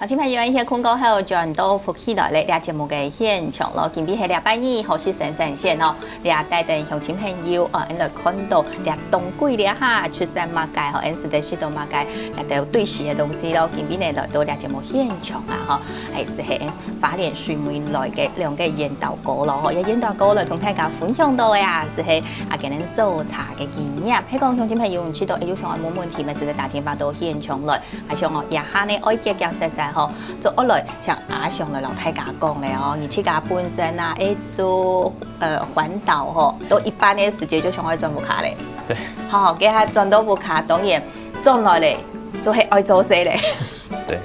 好，今天有一些空过後，轉到福起來咧，倆節目嘅現場咯，今邊係禮拜二，好似神仙哦，倆帶定鄉親朋友哦，嚟看到倆東貴倆哈，出山馬街吼，因是在西東馬街，倆都有對時嘅東西咯，今邊嚟來到倆節目現場啊，吼，係花蓮水門來嘅兩個研導歌咯，吼，有研導歌來同大家分享到嘅啊，是今日做茶嘅經驗，希望鄉親朋友知道，有上冇問題，咪直接打電話到現場來，係上我倆下呢愛結結實實吼，做一來像阿上來老大家講咧哦，而且家本身啊，做環島吼，都一般嘅時間就上去賺不卡咧，對，好，給他賺到不卡，當然賺來咧，就係愛做事咧。對，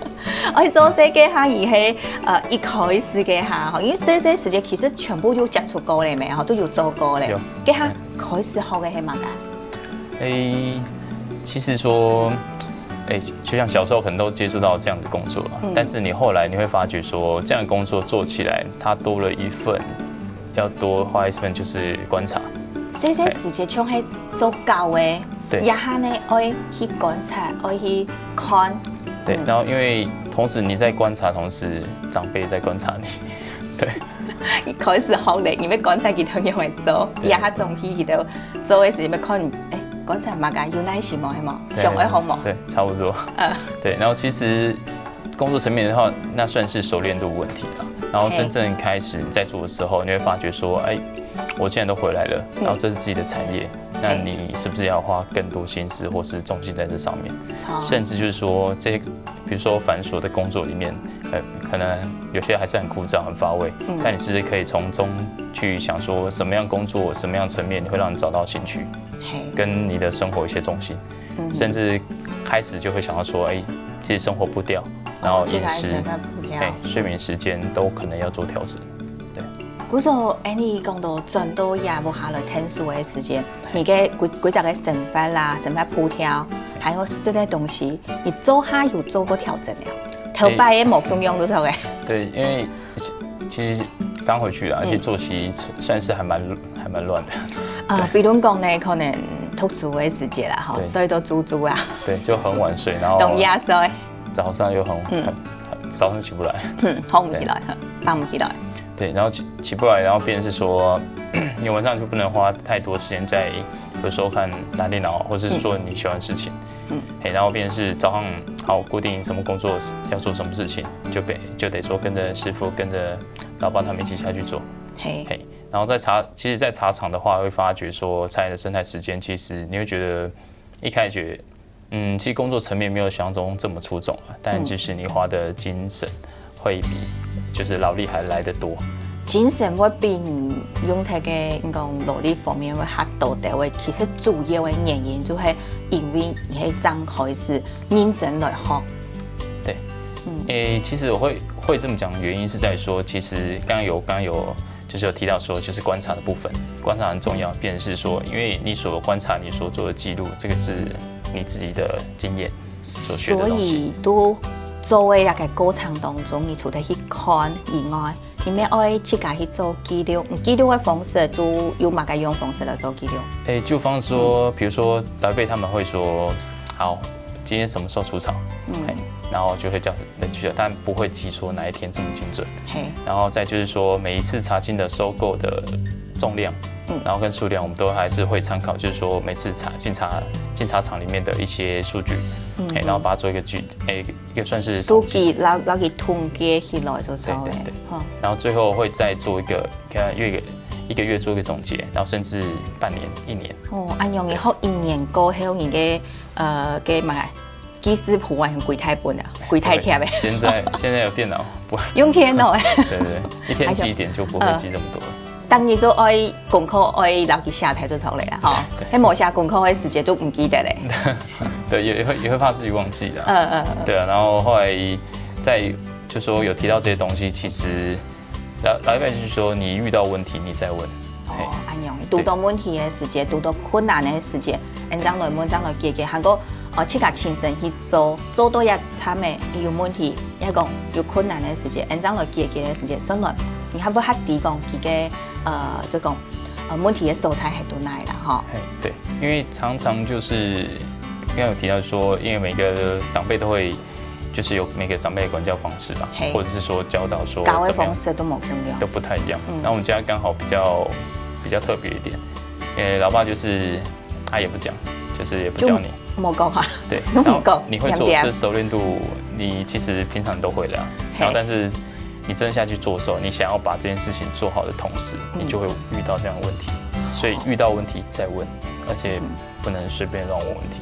愛做這嘅下而係一開始嘅下，因為這時間其實全部有接觸過咧，咪都有做過咧。嘅下開始學嘅係乜嘅？其實說，就像小時候可能都接觸到這樣的工作，但是你後來你會發覺說，這樣的工作做起來，它多了一份，要多花一份就是觀察。這時間像係做教嘅，一下呢愛去觀察，愛去看。對，然後因為同時你在觀察，同時長輩在觀察你，對。一開始學咧，因為觀察佢同樣會做，一下仲去佢度做嘅時候，咪看觀察馬家有耐心冇係冇，上愛好冇？對，差不多。對，然後其實工作層面的話，那算是熟練度問題啦。然後真正開始在做的時候，你會發覺說，我既然都回來了，然後這是自己的產業，那你是不是要花更多心思或是重心在這上面？甚至就是說，這些比如說繁瑣的工作裡面，可能有些還是很枯燥、很乏味，但你是不是可以從中去想說，什麼樣工作、什麼樣層面，你會讓你找到興趣，跟你的生活一些重心，甚至開始就會想到說，其實生活步調，然後飲食、睡眠時間都可能要做調整。嗰時候，你講到轉到也冇下來聽書嘅時間，你嘅規則嘅成分啦、成分鋪條，還有這些東西，你做下有做過調整了？頭擺也冇用到頭嘅。對，因為其實剛回去啦，而且作息算是還蠻亂的。比如講呢，可能讀書嘅時間啦，睡到足足啊。對，就很晚睡，然後懂夜睡，早上又早上起不來，好唔起來，瞓唔起來。對，然後起不來，然後變成是說，你晚上就不能花太多時間在，有時候看打電腦，或者是做你喜歡的事情。然後變成是早上好固定什麼工作要做什麼事情，就得說跟着師傅、跟着老闆他們一起下去做。然後其實在茶廠的話，會發覺說茶葉的生產時間，其實你會覺得一開始覺得，其實工作層面沒有想象中這麼出眾啊，但就是你花的精神會比就是勞力還來得多。精神會比用佢嘅講勞力方面會較多啲位，其實主要嘅原因就係因為你係剛開始認真來學。對，其實我會這麼講，原因是在說，其實剛剛有就是有提到說，就是觀察的部分，觀察很重要，變成是說，因為你所觀察、你所做的記錄，這個是你自己的經驗所學的東西。所以都做嘅一個過程當中，你除咗去看以外，你咩愛自己去做記錄？記錄嘅方式就有乜嘅用方式來做記錄？就方說，比如說老一輩他們會說，好，今天什麼時候出廠？然後就會叫人去了，但不會記說哪一天這麼精準。然後再就是說，每一次茶菁的收購的重量，然後跟數量，我們都還是會參考，就是說每次進茶廠裡面的一些數據，然後把它做一個算是數據攞佢統計起來就做咧。然後最後會再做一個月做一個總結，然後甚至半年、一年。按樣嘅學一年過後，你嘅嘅乜？技師譜啊，用櫃台本啊，櫃台貼嘅。現在有電腦，不用電腦。對，一天記一點就不會記這麼多。當你做愛功課愛留佢下台就出嚟啦，哈。喺冇下功課嘅時間都唔記得咧。對，也會怕自己忘記的。對啊，然後後來就說有提到這些東西，其實老一輩就是說，你遇到問題你再問。按樣遇到問題嘅時間，遇到困難嘅時間，人將來問，將來解決，行個。自己親身去做到一產嘅有問題，一個有困難嘅時間，按照來解決嘅時間，上來你還不嚇啲講佢嘅就講問題嘅所在係到哪啦？哈。對，因為常常就是剛剛有提到說，因為每個長輩都會就是有每个长辈的管教方式吧，或者是说教导说教的怎么样方式都冇同样，都不太一样。然后我们家刚好比较特别一点，因为老爸就是他也不讲，就是也不教你，冇讲啊，对，然后你会做，这熟练度你其实平常都会的，然后但是你真的下去做的时候，你想要把这件事情做好的同时，你就会遇到这样的问题，所以遇到问题再问，而且不能随便乱问问题。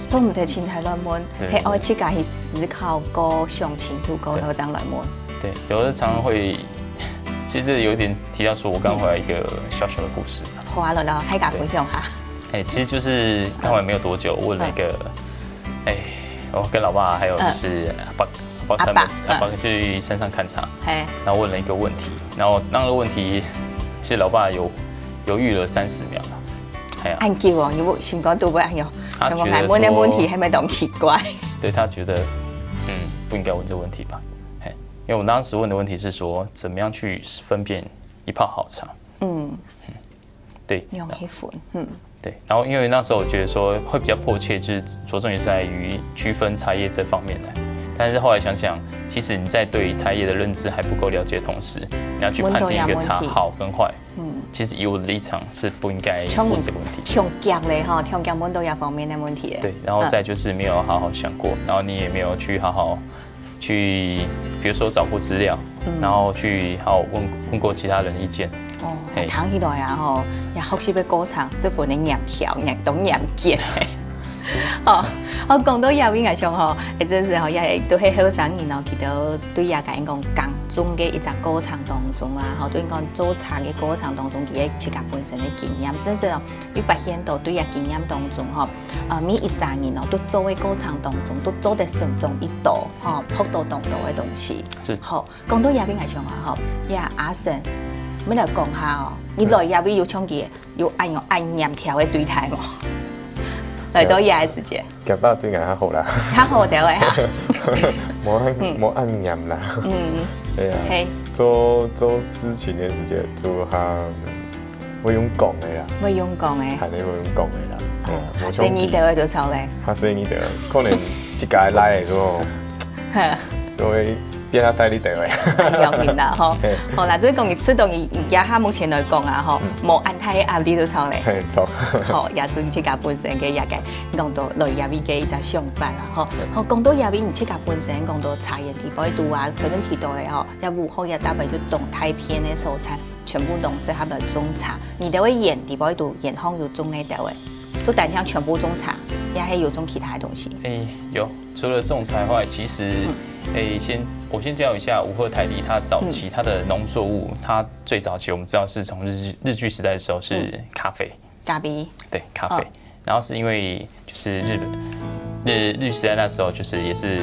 做唔得心态乱问，係愛去家去思考過、想清楚過，然後再亂問。對，有的常常會，其實有一點提到說，我剛回來一個小小的故事。好啊，然後大家分享下。其實就是剛回來沒有多久，問了一個，我跟老爸還有就是阿爸去山上勘察，然後問了一個問題，然後那個問題，其實老爸猶豫了30秒吧。按叫啊，要先講到乜嘢？他覺得問的問題係咪咁奇怪？對，他覺得，不應該問這個問題吧？因為我當時問的問題是說，怎麼樣去分辨一泡好茶？對，用一款，對。然後因為那時候我覺得說會比較迫切，就是着重於在於區分茶葉這方面的。但是後來想想，其實你在對茶葉的認知還不夠了解的同時，你要去判定一個茶好跟壞。其實以我的立場是不應該問這個問題。聽講咧哈，聽講問到這方面的問題。對，然後再就是沒有好好想過，然後你也沒有去好好去，比如說找過資料，然後去好好問過其他人意見。聽起來啊吼，也學習要歌唱，師傅你念跳，念懂念見。我講到葉邊個上吼，真是吼也都係好生意咯。佢都對也講講中嘅一隻過程當中啊，吼對講做茶嘅過程當中，佢嘅自己本身嘅經驗，真是哦，你發現到對嘅經驗當中吼，每一3年哦，都做嘅過程當中，都做得慎重一道，吼，好多動到嘅東西。是。好，講到葉邊個上啊，吼，阿成，要來講下哦，你來葉邊有唱嘅，有按念條嘅對待冇？來到夜嘅時節，夾巴最近較好啦，較好掉嘅嚇，冇按念啦，係啊，做事情嘅時節就會用講嘅啦，會用講嘅，係你會用講嘅啦，下生意掉嘅就臭咧，下生意掉，可能一家來嘅時候，就會變下帶你掉嘅，有見啦嗬，好啦，即係講你知道你而家目前來講啊嗬，冇按太壓力都臭咧，係錯，好，也對自己本身嘅一個講到來葉邊嘅一隻想法啦，嗬，好講到葉邊你自己本身講到茶葉地包度啊，頭先提到咧嗬，有午後也搭配就動態片嘅蔬菜，全部都適合來種茶，你都會鹽地包度鹽香有種呢度嘅，都單向全部種茶，也係有種其他嘅東西。有，除了種茶外，其實我先介紹一下五鶴台地，它早期它的農作物，它最早期我們知道是從日據時代的時候是咖啡，咖啡，對，咖啡，然後是因為就是日據時代那時候就是也是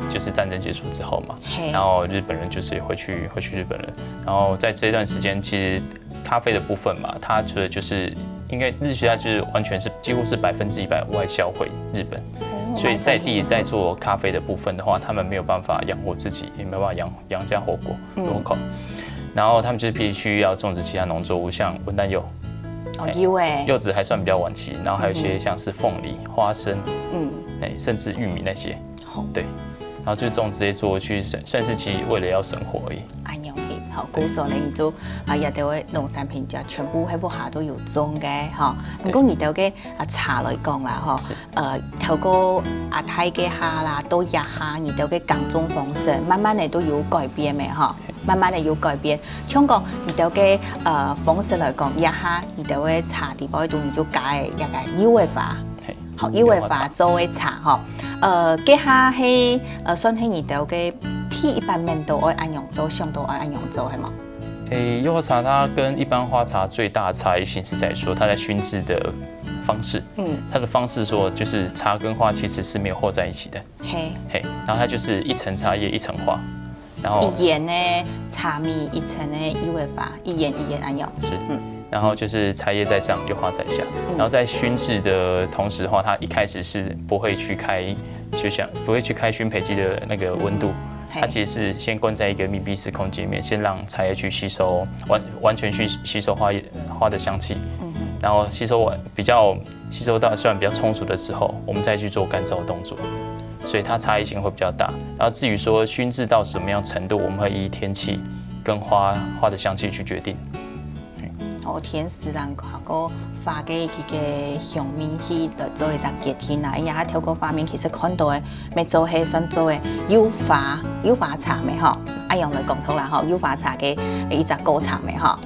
就是戰爭結束之後嘛，然後日本人就是回去日本了，然後在這段時間其實咖啡的部分嘛，它除了就是應該日據時代就是完全是幾乎是100%外銷回日本。所以在地在做咖啡的部分的話，他們沒有辦法養活自己，也沒有辦法養家活口，然後他們就是必須要種植其他農作物，像文旦柚，柚子還算比較晚期，然後還有一些像是鳳梨、花生，甚至玉米那些，對，然後就是種這些作物去算是其實為了要生活而已。好，古時候你都日頭嘅農產品就全部喺屋下都有種嘅，嚇。唔講日頭嘅茶來講啦，嗬，透過阿太嘅下啦，到日下日頭嘅耕種方式，慢慢地都有改變嘅，嗬，慢慢地有改變。像講日頭嘅方式來講，日下日頭嘅茶地包度就加一個優惠化，好優惠化做嘅茶，嗬，嘅下係算係日頭嘅。一般面都愛按樣做，上都愛按樣做，係嗎？柚花茶它跟一般花茶最大的差異性是在說它在燻製的方式，它的方式說就是茶跟花其實是沒有和在一起的，然後它就是一層茶葉一層花，然後一鹽呢茶米一層呢優惠法，一鹽按樣是，然後就是茶葉在上，柚花在下，然後在燻製的同時的話，它一開始是不會去開，就像不會去開燻焙機的那個溫度。它其實是先關在一個密閉式空間裡面，先讓茶葉去吸收，完全去吸收花的香氣，然後吸收到雖然比較充足的時候，我們再去做乾燥動作。所以它差异性会比较大。然后至于说熏制到什么样程度，我们会依天气跟花的香气去决定。天时人看个花嘅佢嘅香味去嚟做一隻結天啦，因為透過畫面其實看到嘅，咪做係算做嘅柚花茶咪嗬，用嚟講出來嗬，柚花茶嘅一隻歌茶咪嗬。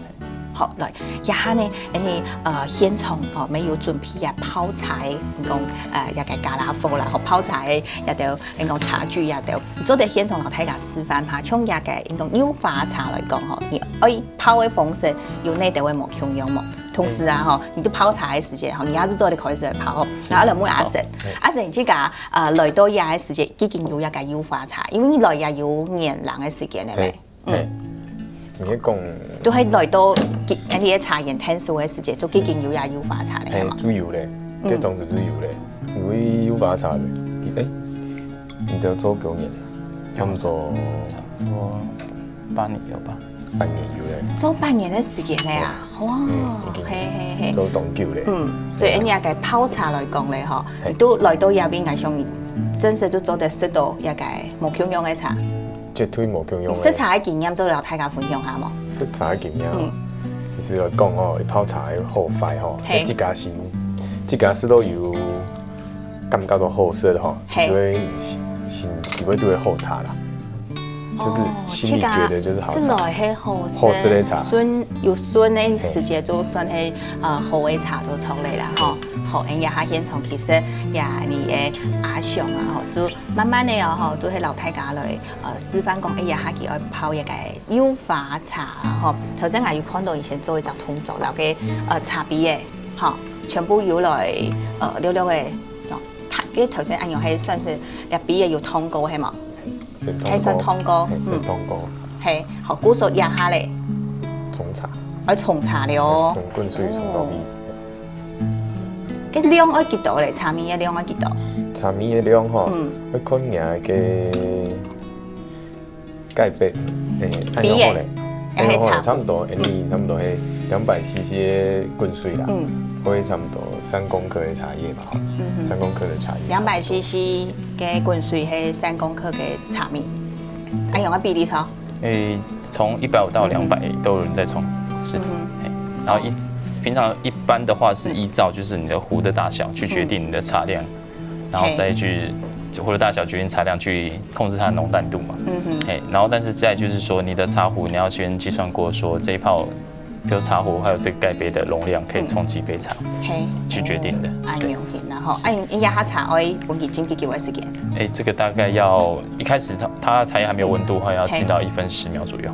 好嚟，一下呢，你現場哦，咪要準備泡茶，講一個加拿大啦，泡茶一條講茶具一條，做啲現場嚟睇下示範下，從一個柚花茶嚟講嗬，你泡嘅方式有那條嘅冇共用冇。同時啊，哈，你都泡茶嘅時間，哈，你也都做啲開始嚟泡，然後就冇阿成，你即個來到夜嘅時間，已經有一個柚花茶，因為你來也有年冷嘅時間係咪？你講都係來到啲嘅茶葉聽數嘅時間，就已經有也柚花茶嚟嘛。主要咧，佢當時主要咧，因為柚花茶咧，你都做幾年？差唔多8年有吧。8年有咧，做8年嘅時間咧啊，哇，係，做當久咧，所以人家嘅泡茶來講咧，嗬，都來到入邊係上真實都做得識到一個冇共用嘅茶，絕對冇共用嘅。識茶嘅經驗做嚟大家分享下冇？識茶嘅經驗，其實來講哦，泡茶係好快吼，即家是都有感覺到好色吼，所以是會對好茶啦。就是心裡覺得就是好茶，好食的茶，有酸的時間就算係好嘅茶都出嚟啦，嗬。好，人家現場其實也你嘅阿上啊，就慢慢的哦，都係老太家來示範講，呀下佢愛泡一個柚花茶啊，嗬。頭先我有看到以前做一隻動作，然後嘅茶筆嘅，嗬，全部要來溜溜嘅，嘅頭先用係算是入筆嘅要通過係嘛？係算通過，係學古數一下咧。沖茶，愛沖茶了。從滾水沖到尾。cái量愛幾多咧？茶米嘅量愛幾多？茶米嘅量嗬，我看人嘅蓋杯，按樣好咧，差唔多，差唔多係200cc 嘅滾水啦，會差唔多3公克嘅茶葉吧，3公克嘅茶葉。200cc 嘅滾水係3公克嘅茶米，按樣嘅比例錯？從150到200都有人在沖，是，然後平常一般的話是依照就是你的壺的大小去決定你的茶量，然後再去壺的大小決定茶量去控制它的濃淡度嘛。然後但是再就是說你的茶壺你要先計算過說這一泡，比如茶壺還有這個蓋杯的容量可以沖幾杯茶，去決定的。按樣型然後你壓下茶愛溫幾斤幾久的時間？這個大概要一開始它茶葉還沒有溫度的話，要浸到1分10秒左右。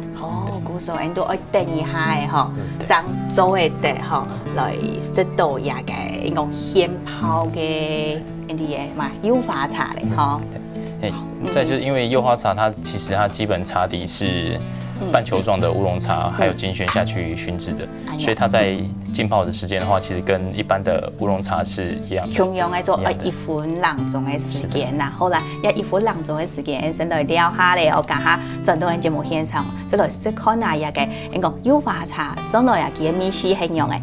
古時候都愛等一下嘅嗬，將做嘅的嗬來識到一個現泡嘅啲嘢，嘛柚花茶嚟嗬。再就是因為柚花茶，它其實它基本茶底是半球狀的烏龍茶，還有精選下去燻製的，所以它在浸泡的時間的話，其實跟一般的烏龍茶是一樣的。同樣嘅做1分兩鐘嘅時間啦，好啦，1分兩鐘嘅時間，先來聊下咧，我講下轉到節目現場，即來試看下嘅，你講柚花茶，上來啊，佢嘅米絲係樣嘅。